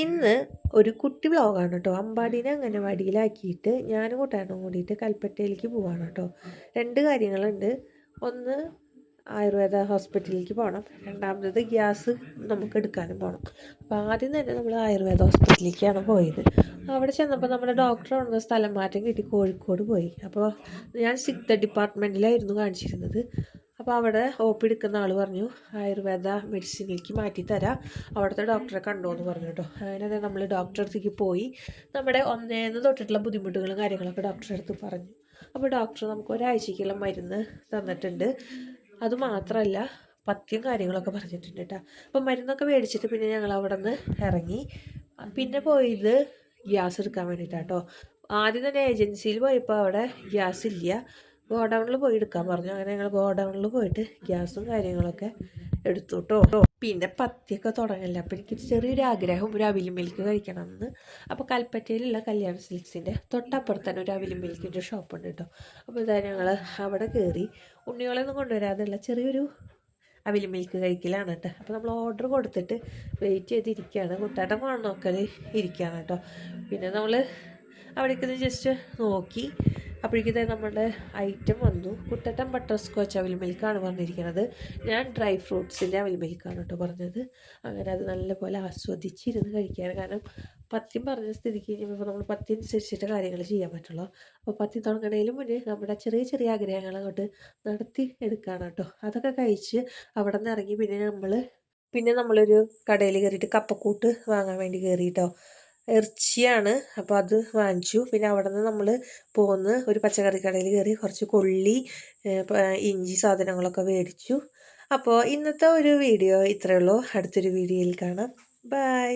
ഇന്ന് ഒരു കുട്ടി വ്ളോഗാണ് കേട്ടോ. അമ്പാടീനെ അംഗനവാടിയിലാക്കിയിട്ട് ഞാനും കൂട്ടാനും കൂടിയിട്ട് കൽപ്പറ്റയിലേക്ക് പോവാണ് കേട്ടോ. രണ്ട് കാര്യങ്ങളുണ്ട്. ഒന്ന്, ആയുർവേദ ഹോസ്പിറ്റലിലേക്ക് പോകണം. രണ്ടാമത് ഗ്യാസ് നമുക്ക് എടുക്കാനും പോകണം. അപ്പോൾ ആദ്യം തന്നെ നമ്മൾ ആയുർവേദ ഹോസ്പിറ്റലിലേക്കാണ് പോയത്. അവിടെ ചെന്നപ്പോൾ നമ്മുടെ ഡോക്ടർ വന്ന സ്ഥലം മാറ്റം കിട്ടി കോഴിക്കോട് പോയി. അപ്പോൾ ഞാൻ സിദ്ധ ഡിപ്പാർട്ട്മെൻറ്റിലായിരുന്നു കാണിച്ചിരുന്നത്. അപ്പോൾ അവിടെ OP എടുക്കുന്ന ആൾ പറഞ്ഞു ആയുർവേദ മെഡിസിനിലേക്ക് മാറ്റി തരാം, അവിടുത്തെ ഡോക്ടറെ കണ്ടോ എന്ന് പറഞ്ഞു കേട്ടോ. അങ്ങനെ നമ്മൾ ഡോക്ടറെ അടുത്തേക്ക് പോയി നമ്മുടെ ഒന്നേന്ന് തൊട്ടിട്ടുള്ള ബുദ്ധിമുട്ടുകളും കാര്യങ്ങളൊക്കെ ഡോക്ടറെ അടുത്ത് പറഞ്ഞു. അപ്പോൾ ഡോക്ടർ നമുക്ക് ഒരാഴ്ചയ്ക്കുള്ള മരുന്ന് തന്നിട്ടുണ്ട്. അതുമാത്രമല്ല പഥ്യം കാര്യങ്ങളൊക്കെ പറഞ്ഞിട്ടുണ്ട് കേട്ടോ. അപ്പോൾ മരുന്നൊക്കെ മേടിച്ചിട്ട് പിന്നെ ഞങ്ങൾ അവിടെ നിന്ന് ഇറങ്ങി. പിന്നെ പോയത് ഗ്യാസ് എടുക്കാൻ വേണ്ടിയിട്ടാണ് കേട്ടോ. ആദ്യം തന്നെ ഏജൻസിയിൽ പോയപ്പോൾ അവിടെ ഗ്യാസ് ഇല്ല, ഗോഡൗണിൽ പോയി എടുക്കാൻ പറഞ്ഞു. അങ്ങനെ ഞങ്ങൾ ഗോഡൗണിൽ പോയിട്ട് ഗ്യാസും കാര്യങ്ങളൊക്കെ എടുത്തു കേട്ടോ. പിന്നെ പത്തിയൊക്കെ തുടങ്ങില്ല. അപ്പോൾ എനിക്ക് ചെറിയൊരു ആഗ്രഹം ഒരു അവിൽ മിൽക്ക് കഴിക്കണമെന്ന്. അപ്പോൾ കൽപ്പറ്റയിലുള്ള കല്യാൺ സിൽക്സിൻ്റെ തൊട്ടപ്പുറത്ത് തന്നെ ഒരു അവിൽ മിൽക്കിൻ്റെ ഷോപ്പുണ്ട് കേട്ടോ. അപ്പോൾ ഇതാ ഞങ്ങൾ അവിടെ കയറി ഉണ്ണികളൊന്നും കൊണ്ടുവരാതെയുള്ള ചെറിയൊരു അവിൽ മിൽക്ക് കഴിക്കലാണ് കേട്ടോ. അപ്പോൾ നമ്മൾ ഓർഡർ കൊടുത്തിട്ട് വെയിറ്റ് ചെയ്തിരിക്കുകയാണ്. കുട്ടാട്ടം വേണം നോക്കൽ ഇരിക്കുകയാണ് കേട്ടോ. പിന്നെ നമ്മൾ അവിടേക്ക് ജസ്റ്റ് നോക്കി. അപ്പോഴേക്കും നമ്മുടെ ഐറ്റം വന്നു. കുട്ടട്ടൻ ബട്ടർ സ്കോച്ച് അവിൽ മിൽക്കാണ് പറഞ്ഞിരിക്കുന്നത്. ഞാൻ ഡ്രൈ ഫ്രൂട്ട്സിൻ്റെ അവിൽ മിൽക്കാണ് കേട്ടോ പറഞ്ഞത്. അങ്ങനെ അത് നല്ലപോലെ ആസ്വദിച്ചിരുന്ന് കഴിക്കാൻ. കാരണം പഥ്യം പറഞ്ഞ സ്ഥിതിക്ക് കഴിഞ്ഞപ്പോൾ നമ്മൾ പഥ്യം അനുസരിച്ചിട്ട് കാര്യങ്ങൾ ചെയ്യാൻ പറ്റുള്ളൂ. അപ്പോൾ പഥ്യം തുടങ്ങണേലും മുന്നേ നമ്മുടെ ചെറിയ ചെറിയ ആഗ്രഹങ്ങൾ അങ്ങോട്ട് നടത്തി എടുക്കുകയാണ് കേട്ടോ. അതൊക്കെ കഴിച്ച് അവിടെ നിന്ന് ഇറങ്ങി പിന്നെ നമ്മളൊരു കടയിൽ കയറിയിട്ട് കപ്പക്കൂട്ട് വാങ്ങാൻ വേണ്ടി കയറിയിട്ടോ. ഇറച്ചിയാണ്. അപ്പോൾ അത് വാങ്ങിച്ചു. പിന്നെ അവിടെ നിന്ന് നമ്മൾ പോന്ന് ഒരു പച്ചക്കറി കടയിൽ കയറി കുറച്ച് കൊള്ളി, ഇഞ്ചി സാധനങ്ങളൊക്കെ മേടിച്ചു. അപ്പോൾ ഇന്നത്തെ ഒരു വീഡിയോ ഇത്രയേ ഉള്ളൂ. അടുത്തൊരു വീഡിയോയിൽ കാണാം. ബൈ.